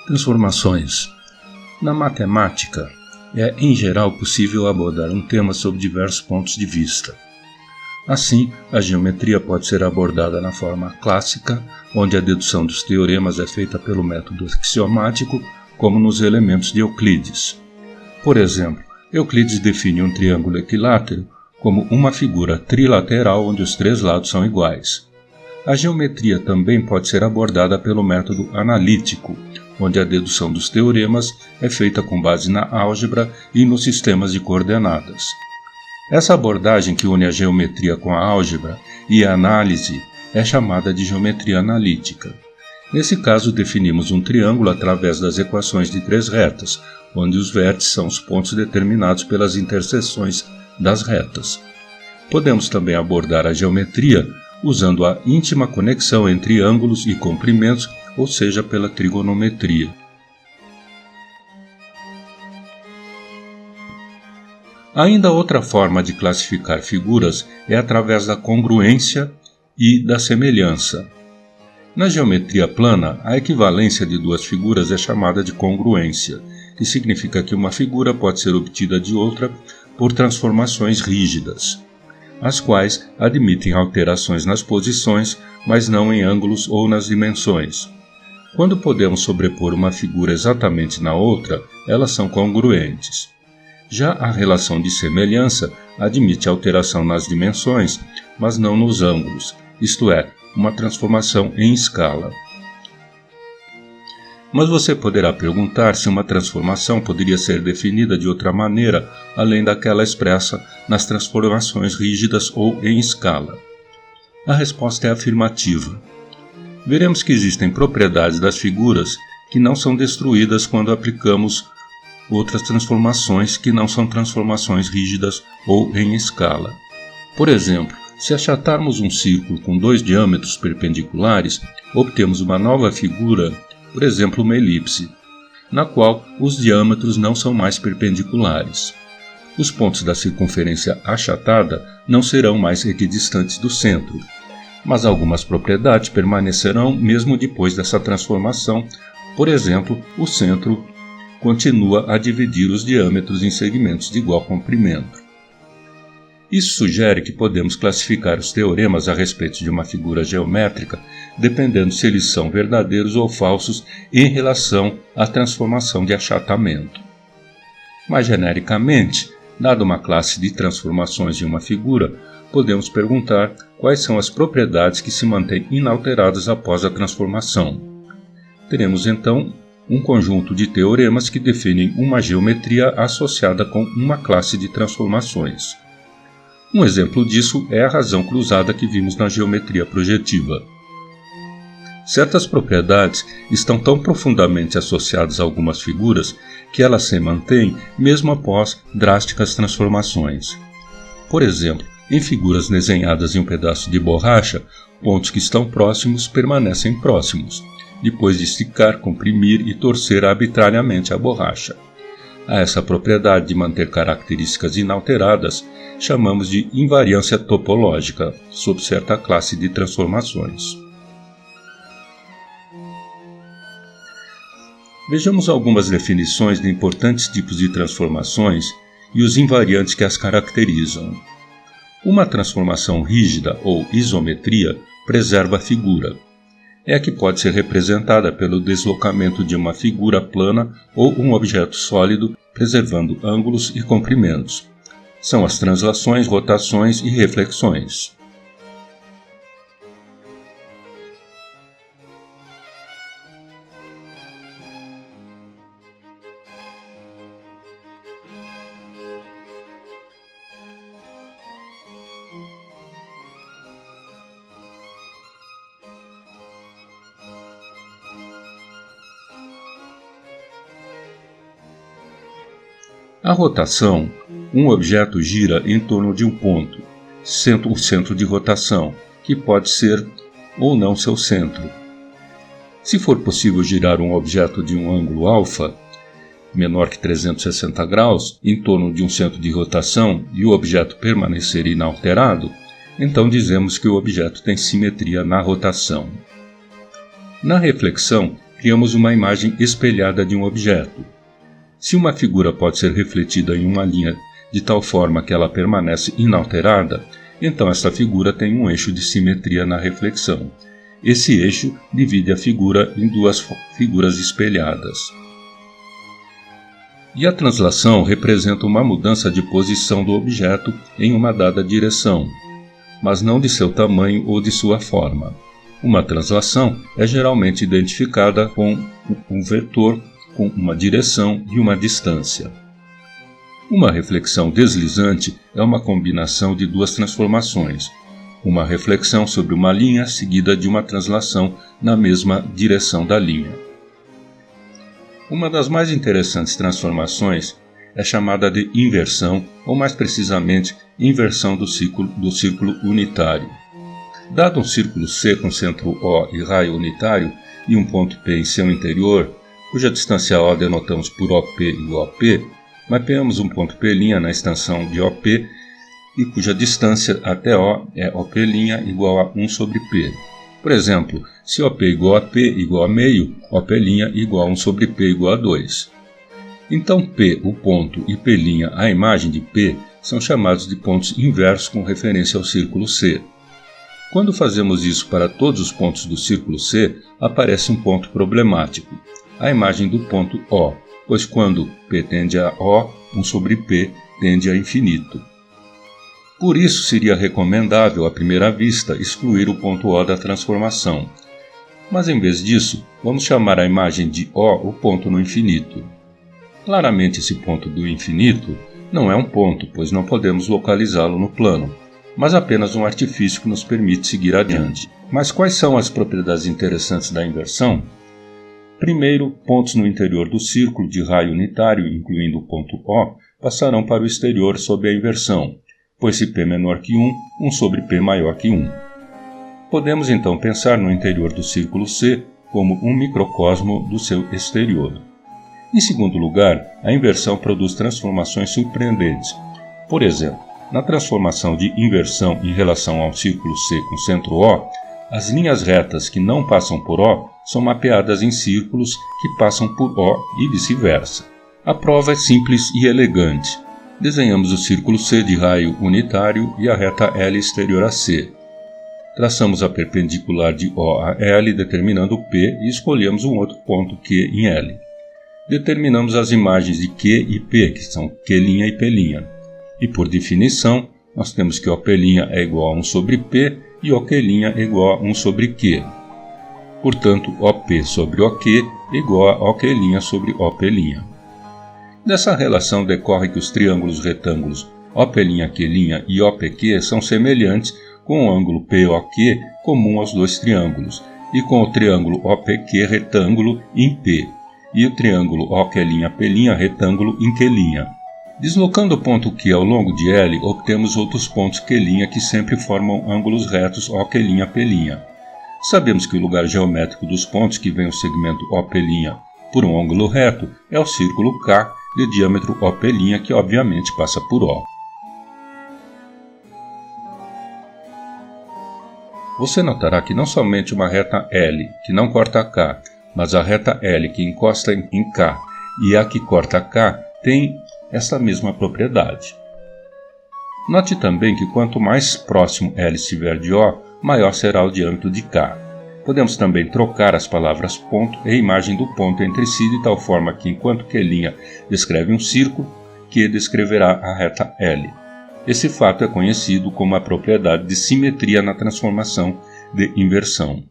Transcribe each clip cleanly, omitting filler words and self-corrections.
Transformações. Na matemática, é em geral possível abordar um tema sob diversos pontos de vista. Assim, a geometria pode ser abordada na forma clássica, onde a dedução dos teoremas é feita pelo método axiomático, como nos elementos de Euclides. Por exemplo, Euclides define um triângulo equilátero como uma figura trilateral onde os três lados são iguais. A geometria também pode ser abordada pelo método analítico, onde a dedução dos teoremas é feita com base na álgebra e nos sistemas de coordenadas. Essa abordagem que une a geometria com a álgebra e a análise é chamada de geometria analítica. Nesse caso, definimos um triângulo através das equações de três retas, onde os vértices são os pontos determinados pelas interseções das retas. Podemos também abordar a geometria usando a íntima conexão entre ângulos e comprimentos, ou seja, pela trigonometria. Ainda outra forma de classificar figuras é através da congruência e da semelhança. Na geometria plana, a equivalência de duas figuras é chamada de congruência, que significa que uma figura pode ser obtida de outra por transformações rígidas, as quais admitem alterações nas posições, mas não em ângulos ou nas dimensões. Quando podemos sobrepor uma figura exatamente na outra, elas são congruentes. Já a relação de semelhança admite alteração nas dimensões, mas não nos ângulos, isto é, uma transformação em escala. Mas você poderá perguntar se uma transformação poderia ser definida de outra maneira, além daquela expressa nas transformações rígidas ou em escala. A resposta é afirmativa. Veremos que existem propriedades das figuras que não são destruídas quando aplicamos outras transformações que não são transformações rígidas ou em escala. Por exemplo, se achatarmos um círculo com dois diâmetros perpendiculares, obtemos uma nova figura, por exemplo, uma elipse, na qual os diâmetros não são mais perpendiculares. Os pontos da circunferência achatada não serão mais equidistantes do centro, mas algumas propriedades permanecerão mesmo depois dessa transformação. Por exemplo, o centro continua a dividir os diâmetros em segmentos de igual comprimento. Isso sugere que podemos classificar os teoremas a respeito de uma figura geométrica dependendo se eles são verdadeiros ou falsos em relação à transformação de achatamento. Mais genericamente, dada uma classe de transformações de uma figura, podemos perguntar quais são as propriedades que se mantêm inalteradas após a transformação. Teremos então um conjunto de teoremas que definem uma geometria associada com uma classe de transformações. Um exemplo disso é a razão cruzada que vimos na geometria projetiva. Certas propriedades estão tão profundamente associadas a algumas figuras que elas se mantêm mesmo após drásticas transformações. Por exemplo, em figuras desenhadas em um pedaço de borracha, pontos que estão próximos permanecem próximos, depois de esticar, comprimir e torcer arbitrariamente a borracha. A essa propriedade de manter características inalteradas chamamos de invariância topológica, sob certa classe de transformações. Vejamos algumas definições de importantes tipos de transformações e os invariantes que as caracterizam. Uma transformação rígida ou isometria preserva a figura. É a que pode ser representada pelo deslocamento de uma figura plana ou um objeto sólido, preservando ângulos e comprimentos. São as translações, rotações e reflexões. A rotação, um objeto gira em torno de um ponto, sendo o centro de rotação, que pode ser ou não seu centro. Se for possível girar um objeto de um ângulo alfa, menor que 360 graus, em torno de um centro de rotação e o objeto permanecer inalterado, então dizemos que o objeto tem simetria na rotação. Na reflexão, criamos uma imagem espelhada de um objeto. Se uma figura pode ser refletida em uma linha de tal forma que ela permanece inalterada, então esta figura tem um eixo de simetria na reflexão. Esse eixo divide a figura em duas figuras espelhadas. E a translação representa uma mudança de posição do objeto em uma dada direção, mas não de seu tamanho ou de sua forma. Uma translação é geralmente identificada com um vetor com uma direção e uma distância. Uma reflexão deslizante é uma combinação de duas transformações, uma reflexão sobre uma linha seguida de uma translação na mesma direção da linha. Uma das mais interessantes transformações é chamada de inversão, ou mais precisamente, inversão do círculo unitário. Dado um círculo C com centro O e raio unitário e um ponto P em seu interior, cuja distância O denotamos por OP igual a P, mapeamos um ponto P' na extensão de OP e cuja distância até O é OP' igual a 1 sobre P. Por exemplo, se OP igual a P igual a meio, OP' igual a 1 sobre P igual a 2. Então P, o ponto, e P', a imagem de P, são chamados de pontos inversos com referência ao círculo C. Quando fazemos isso para todos os pontos do círculo C, aparece um ponto problemático, a imagem do ponto O, pois quando P tende a O, 1 sobre P tende a infinito. Por isso seria recomendável, à primeira vista, excluir o ponto O da transformação. Mas em vez disso, vamos chamar a imagem de O o ponto no infinito. Claramente esse ponto do infinito não é um ponto, pois não podemos localizá-lo no plano, mas apenas um artifício que nos permite seguir adiante. Mas quais são as propriedades interessantes da inversão? Primeiro, pontos no interior do círculo de raio unitário, incluindo o ponto O, passarão para o exterior sob a inversão, pois se P menor que 1, 1 sobre P maior que 1. Podemos então pensar no interior do círculo C como um microcosmo do seu exterior. Em segundo lugar, a inversão produz transformações surpreendentes. Por exemplo, na transformação de inversão em relação ao círculo C com centro O, as linhas retas que não passam por O são mapeadas em círculos que passam por O e vice-versa. A prova é simples e elegante. Desenhamos o círculo C de raio unitário e a reta L exterior a C. Traçamos a perpendicular de O a L determinando P e escolhemos um outro ponto Q em L. Determinamos as imagens de Q e P, que são Q' e P'. E por definição, nós temos que OP' é igual a 1 sobre P e OQ' é igual a 1 sobre Q. Portanto, OP sobre OQ é igual a OQ' sobre OP'. Dessa relação decorre que os triângulos retângulos OP', Q' e OPQ são semelhantes com o ângulo POQ comum aos dois triângulos e com o triângulo OPQ retângulo em P e o triângulo OQ', P' retângulo em Q'. Deslocando o ponto Q ao longo de L, obtemos outros pontos Q' que sempre formam ângulos retos OQ', P'. Sabemos que o lugar geométrico dos pontos que vem o segmento OP' por um ângulo reto é o círculo K de diâmetro OP', que obviamente passa por O. Você notará que não somente uma reta L, que não corta K, mas a reta L que encosta em K e a que corta K tem essa mesma propriedade. Note também que quanto mais próximo L estiver de O, maior será o diâmetro de K. Podemos também trocar as palavras ponto e imagem do ponto entre si de tal forma que enquanto Q' descreve um círculo, Q descreverá a reta L. Esse fato é conhecido como a propriedade de simetria na transformação de inversão.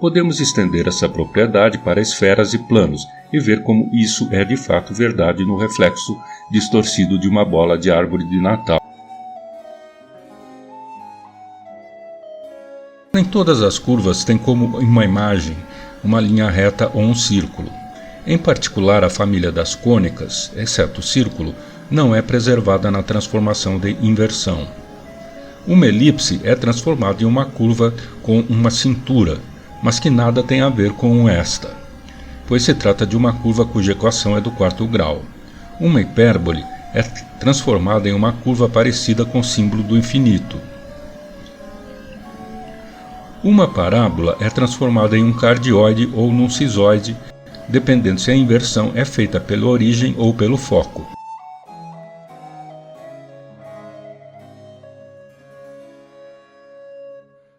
Podemos estender essa propriedade para esferas e planos e ver como isso é de fato verdade no reflexo distorcido de uma bola de árvore de Natal. Nem todas as curvas têm como uma imagem uma linha reta ou um círculo. Em particular, a família das cônicas, exceto o círculo, não é preservada na transformação de inversão. Uma elipse é transformada em uma curva com uma cintura, mas que nada tem a ver com esta, pois se trata de uma curva cuja equação é do quarto grau. Uma hipérbole é transformada em uma curva parecida com o símbolo do infinito. Uma parábola é transformada em um cardioide ou num sisoide, dependendo se a inversão é feita pela origem ou pelo foco.